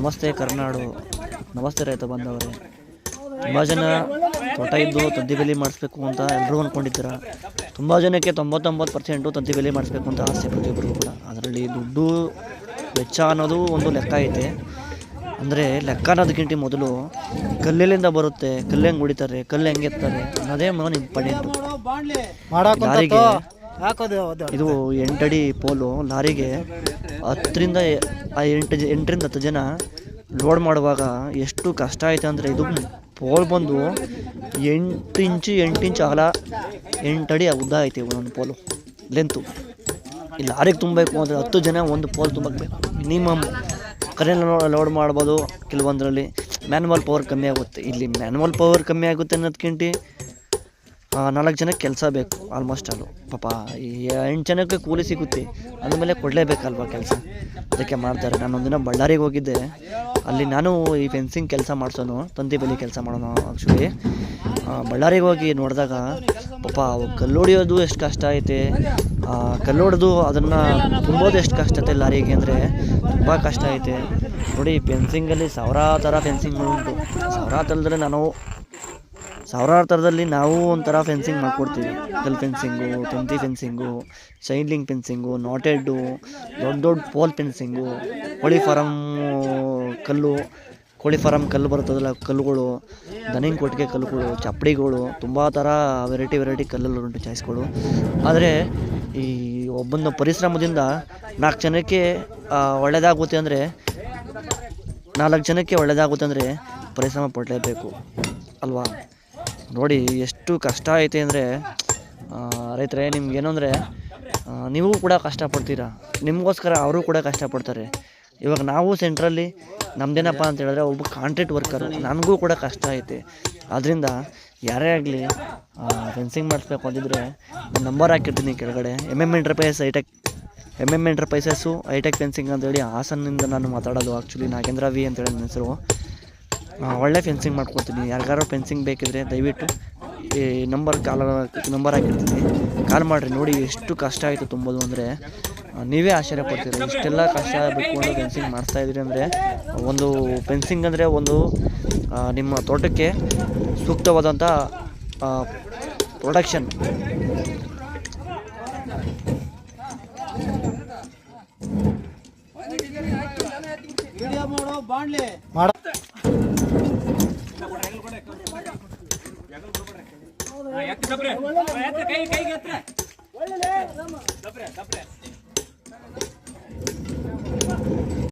ನಮಸ್ತೆ ಕರ್ನಾಡು, ನಮಸ್ತೆ ರೈತ ಬಂದವರೇ. ತುಂಬ ಜನ ತೋಟ ಇದ್ದು ತಂತಿ ಬೇಲಿ ಮಾಡಿಸ್ಬೇಕು ಅಂತ ಎಲ್ಲರೂ ಅಂದ್ಕೊಂಡಿದ್ದೀರ. ತುಂಬ ಜನಕ್ಕೆ 99% ತಂತಿ ಬೇಲಿ ಮಾಡಿಸ್ಬೇಕು ಅಂತ ಆಸೆ ಪ್ರತಿಯೊಬ್ಬರಿಗೂ ಕೂಡ. ಅದರಲ್ಲಿ ದುಡ್ಡು ವೆಚ್ಚ ಅನ್ನೋದು ಒಂದು ಲೆಕ್ಕ ಐತೆ. ಅಂದರೆ ಲೆಕ್ಕ ಅನ್ನೋದಕ್ಕಿಂತ ಮೊದಲು ಕಲ್ಲೆಲ್ಲಿಂದ ಬರುತ್ತೆ, ಕಲ್ಲು ಹೆಂಗೆ ಹೊಡಿತಾರೆ, ಕಲ್ಲು ಹೆಂಗೆ ಎತ್ತಾರೆ ಅನ್ನೋದೇ ಮೇನ್ ಇಂಪಾರ್ಟೆಂಟು. ಲಾರಿಗೆ ಇದು 8 ಅಡಿ ಪೋಲು, ಲಾರಿಗೆ 10ರಿಂದ 10 ಜನ ಲೋಡ್ ಮಾಡುವಾಗ ಎಷ್ಟು ಕಷ್ಟ ಐತೆ ಅಂದರೆ, ಇದು ಪೋಲ್ ಬಂದು 8 ಇಂಚು ಅಗಲ, 8 ಅಡಿ ಉದ್ದ ಐತೆ ಒಂದೊಂದು ಪೋಲು ಲೆಂತು. ಈ ಲಾರಿಗೆ ತುಂಬಬೇಕು ಅಂದರೆ 10 ಜನ ಒಂದು ಪೋಲ್ ತುಂಬಬೇಕು ಮಿನಿಮಮ್. ಕರೆಂಟ್ ಲೋಡ್ ಮಾಡ್ಬೋದು, ಕೆಲವೊಂದರಲ್ಲಿ ಮ್ಯಾನ್ಯುವಲ್ ಪವರ್ ಕಮ್ಮಿ ಆಗುತ್ತೆ. ಇಲ್ಲಿ ಮ್ಯಾನ್ಯುವಲ್ ಪವರ್ ಕಮ್ಮಿ ಆಗುತ್ತೆ ಅನ್ನೋದಕ್ಕಿಂತ 4 ಜನಕ್ಕೆ ಕೆಲಸ ಬೇಕು ಆಲ್ಮೋಸ್ಟ್ ಅಲ್ಲೂ. ಪಾಪ 8 ಜನಕ್ಕೆ ಕೂಲಿ ಸಿಗುತ್ತೆ, ಅಂದಮೇಲೆ ಕೊಡಲೇಬೇಕಲ್ವ ಕೆಲಸ, ಅದಕ್ಕೆ ಮಾಡ್ತಾರೆ. ನಾನು ಒಂದಿನ ಬಳ್ಳಾರಿಗೆ ಹೋಗಿದ್ದೆ, ಅಲ್ಲಿ ನಾನು ಈ ಫೆನ್ಸಿಂಗ್ ಕೆಲಸ ಮಾಡಿಸೋನು, ತಂತಿ ಬೇಲಿ ಕೆಲಸ ಮಾಡೋನು. ಆ್ಯಕ್ಚುಲಿ ಬಳ್ಳಾರಿಗೆ ಹೋಗಿ ನೋಡಿದಾಗ ಪಾಪ ಕಲ್ಲು ಹೊಡಿಯೋದು ಎಷ್ಟು ಕಷ್ಟ ಐತೆ, ಕಲ್ಲು ಹೊಡೆದು ಅದನ್ನು ತುಂಬೋದು ಎಷ್ಟು ಕಷ್ಟ ಐತೆ ಲಾರಿಗೆ ಅಂದರೆ ತುಂಬ ಕಷ್ಟ ಐತೆ. ನೋಡಿ, ಫೆನ್ಸಿಂಗಲ್ಲಿ ಸಾವಿರಾರು ಥರ ಫೆನ್ಸಿಂಗ್ಗಳುಂಟು. ಸಾವಿರಾರು ಥರದಲ್ಲಿ ನಾವು ಒಂಥರ ಫೆನ್ಸಿಂಗ್ ಮಾಡ್ಕೊಡ್ತೀವಿ. ಕಲ್ ಫೆನ್ಸಿಂಗು, ತಂತಿ ಫೆನ್ಸಿಂಗು, ಶೈನ್ಲಿಂಗ್ ಫೆನ್ಸಿಂಗು, ನಾಟೆಡ್ಡು, ದೊಡ್ಡ ಪೋಲ್ ಫೆನ್ಸಿಂಗು, ಕೋಳಿ ಫಾರಮ್ ಕಲ್ಲು ಬರ್ತದಲ್ಲ, ಕಲ್ಲುಗಳು, ದನಿಂಗ್ ಕೊಟ್ಟಿಗೆ ಕಲ್ಲುಗಳು, ಚಪ್ಪಡಿಗಳು, ತುಂಬ ಥರ ವೆರೈಟಿ ಕಲ್ಲಲ್ಲಿ ಉಂಟು ಚಾಯ್ಸ್ಗಳು. ಆದರೆ ಈ ಒಬ್ಬನ ಪರಿಶ್ರಮದಿಂದ 4 ಜನಕ್ಕೆ ಒಳ್ಳೆಯದಾಗುತ್ತೆ ಅಂದರೆ 4 ಜನಕ್ಕೆ ಒಳ್ಳೆಯದಾಗುತ್ತೆ ಅಂದರೆ ಪರಿಶ್ರಮ ಪಡಲೇಬೇಕು ಅಲ್ವಾ. ನೋಡಿ ಎಷ್ಟು ಕಷ್ಟ ಐತೆ ಅಂದರೆ, ರೈತರೇ ನಿಮ್ಗೇನು ಅಂದರೆ, ನೀವು ಕೂಡ ಕಷ್ಟಪಡ್ತೀರಾ, ನಿಮಗೋಸ್ಕರ ಅವರು ಕೂಡ ಕಷ್ಟಪಡ್ತಾರೆ. ಇವಾಗ ನಾವು ಸೆಂಟ್ರಲ್ಲಿ ನಮ್ಮದೇನಪ್ಪ ಅಂತ ಹೇಳಿದ್ರೆ ಒಬ್ಬ ಕಾಂಟ್ರಾಕ್ಟ್ ವರ್ಕರು, ನನಗೂ ಕೂಡ ಕಷ್ಟ ಐತೆ. ಆದ್ದರಿಂದ ಯಾರೇ ಆಗಲಿ ಫೆನ್ಸಿಂಗ್ ಮಾಡಿಸ್ಬೇಕು ಅಂತಿದ್ರೆ ನಾನು ನಂಬರ್ ಹಾಕಿರ್ತೀನಿ ಕೆಳಗಡೆ. MM ಎಂಟರ್ಪ್ರೈಸಸ್ಸು ಹೈಟೆಕ್ ಫೆನ್ಸಿಂಗ್ ಅಂತೇಳಿ ಹಾಸನಿಂದ ನಾನು ಮಾತಾಡೋದು. ಆ್ಯಕ್ಚುಲಿ ನಾಗೇಂದ್ರ V ಅಂತೇಳಿ ನನ್ನ ಹೆಸರು. ಒಳ್ಳೆ ಫೆನ್ಸಿಂಗ್ ಮಾಡ್ಕೊಡ್ತೀನಿ. ಯಾರಿಗಾರು ಫೆನ್ಸಿಂಗ್ ಬೇಕಿದ್ರೆ ದಯವಿಟ್ಟು ಈ ನಂಬರ್ ಹಾಕಿರ್ತೀನಿ, ಕಾಲ್ ಮಾಡಿರಿ. ನೋಡಿ ಎಷ್ಟು ಕಷ್ಟ ಆಯಿತು ತುಂಬೋದು ಅಂದರೆ ನೀವೇ ಆಶ್ಚರ್ಯ ಪಡ್ತೀರಿ. ಇಷ್ಟೆಲ್ಲ ಕಷ್ಟ ಬಿಟ್ಕೊಂಡು ಫೆನ್ಸಿಂಗ್ ಮಾಡಿಸ್ತಾಯಿದ್ರಿ ಅಂದರೆ, ಒಂದು ಫೆನ್ಸಿಂಗ್ ಅಂದರೆ ಒಂದು ನಿಮ್ಮ ತೋಟಕ್ಕೆ ಸೂಕ್ತವಾದಂಥ ಪ್ರೊಡಕ್ಷನ್. ಕೈ